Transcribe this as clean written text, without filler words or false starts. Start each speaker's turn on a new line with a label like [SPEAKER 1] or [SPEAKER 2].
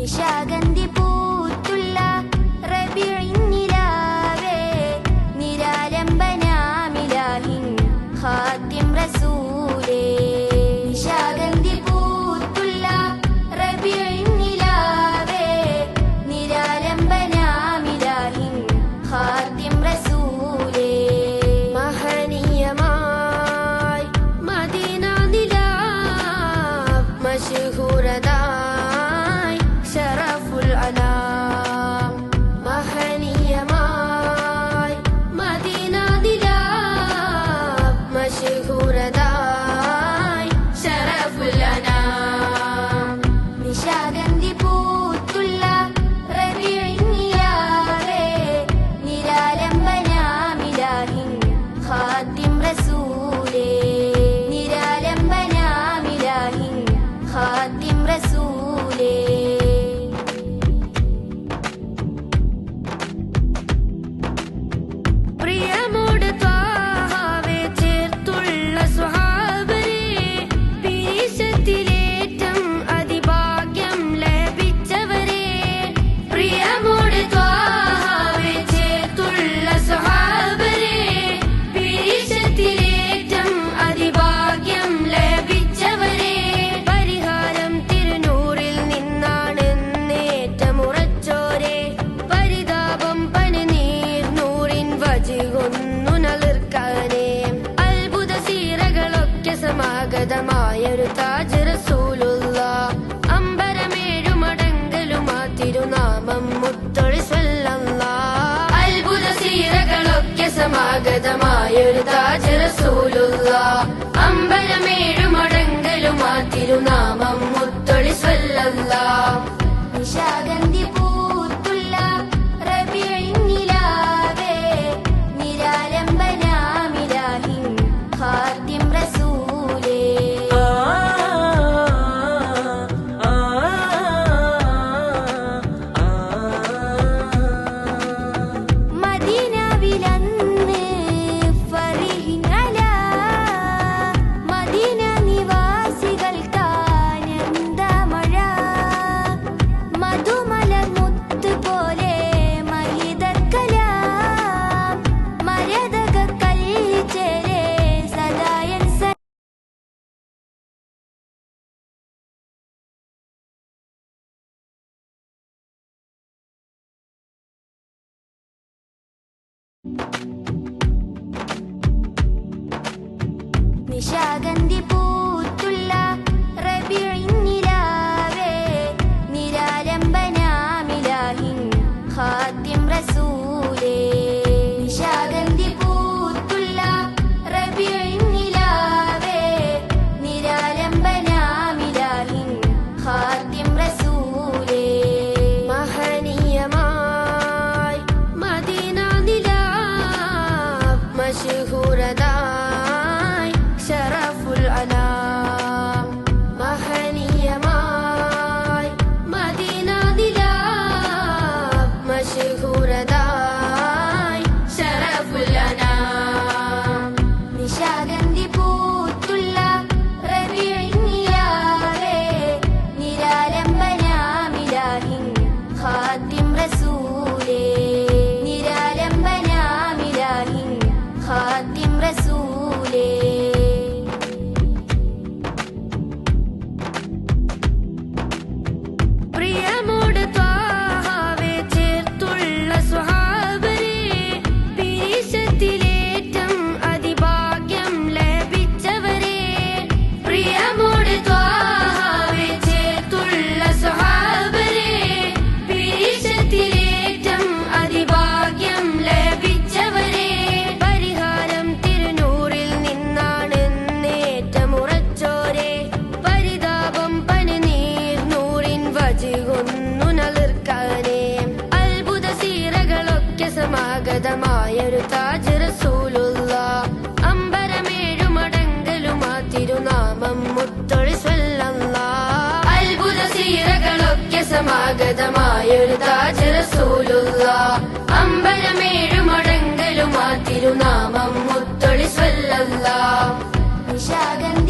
[SPEAKER 1] നിശാഗന്ധി പൂത്തുള്ള റബീഇൻ നിലാവേ നിരാലംബനാമിലാഹിൻ ഖാതിം റസൂലേ നിശാഗന്ധി പൂത്തുള്ള റബീഇൻ നിലാവേ നിരാലംബനാമിലാഹിൻ ഖാതിം റസൂലേ മഹനീയമായി മദീന നിലാവ് മശ്ഹൂരത നിശാഗന്ധി പൂത്തുള്ള റബീഇൻ നിലാവേ നിരാലംബനാമിലാഹിൻ ഖാതിം റസൂലേ നിരാലംബനാമിലാഹിൻ ഖാതിം റസൂലേ പ്രിയമോട് ത്വാഹാവേ ചേർത്തുള്ള സ്വഹാബരേ പീശത്തിലേറ്റം അതിഭാഗ്യം ലഭിച്ചവരേ പ്രിയമോട് ത്വാഹാവേ ചേർത്തുള്ള സ്വഹാബരേ പീശത്തിലേറ്റം അതിഭാഗ്യം ലഭിച്ചവരേ പരിഹാരം തിരുനൂറിൽ നിന്നാണെന്നേറ്റമുറച്ചോരേ പരിതാപം പനിനീർ നൂറിൻ വജികൊന്നു നളിർക്കാനേ അത്ഭുത സീറകളൊക്കെ സമാഗതമായൊരു താജ് റസൂലുള്ളാഹ് അമ്പരമേഴു മടങ്കലുമാ തിരുനാമം മുത്തൊളി സ്വല്ലല്ലാഹ് അത്ഭുത സീറകളൊക്കെ സമാഗതമായൊരു താജ് റസൂലുള്ളാഹ് അമ്പരമേഴു മടങ്കലുമാ തിരുനാമം മുത്തൊളി സ്വല്ലല്ലാഹ് നിശാഗന്ധി പൂത്തുള്ള റബീഇൻ നിലാവേ നിരാലംബനാമിലാഹിൻ ഖാതിം റസൂലേ മദീനവിലന്ന് ഫരീഹിൻ അലാ മദീന നിവാസികൾക്കാനന്ദമഴ മധുമലർ മുത്ത് പോലെ മഹിതക്കലാം മരതക കല്ലിച്ചേരെ സദായൻ നിശാഗന്ധി പൂത്തുള്ള റബീഇൻ നിലാവേ നിരാലംബനാമിലാഹിൻ ഖാതിം റസൂലേ നിശാഗന്ധി പൂത്തുള്ള റബീഇൻ നിലാവേ നിരാലംബനാമിലാഹിൻ ഖാതിം റസൂലേ മഹനീയമായി മദീന നിലാവ് മശ്ഹൂരത ശറഫുൽ അനാം മഹനീയമായി മദീന നിലാവ് മശ്ഹൂരത ശറഫുൽ അനാം നിശാഗന്ധി പൂത്തുള്ള റബീഇൻ നിലാവേ നിരാലംബനാമിലാഹിൻ ഖാതിം റസൂലേ നിരാലംബനാമിലാഹിൻ ഖാതിം റസൂലേ പ്രിയമോട് ത്വാഹാവേ ചേർത്തുള്ള സ്വഹാബരേ പീശത്തിലേറ്റം അതിഭാഗ്യം ലഭിച്ചവരേ പ്രിയമോട് ത്വാഹാവേ ചേർത്തുള്ള സ്വഹാബരേ പീശത്തിലേറ്റം അതിഭാഗ്യം ലഭിച്ചവരേ പരിഹാരം തിരുനൂറിൽ നിന്നാണെന്നേറ്റമുറച്ചോരേ പരിതാപം പനിനീർ നൂറിൻ വജികൊന്നു നളിർക്കാനേ അത്ഭുത സീറകളൊക്കെ സമാഗതമായൊരു താജ് റസൂലുള്ളാഹ് അമ്പരമേഴു മടങ്കലുമാ തിരുനാമം മുത്തൊളി സ്വല്ലല്ലാഹ് അത്ഭുത സീറകളൊക്കെ സമാഗതമായൊരു താജ് റസൂലുള്ളാഹ് അമ്പരമേഴു മടങ്കലുമാ തിരുനാമം മുത്തൊളി സ്വല്ലല്ലാഹ് നിശാഗന്ധി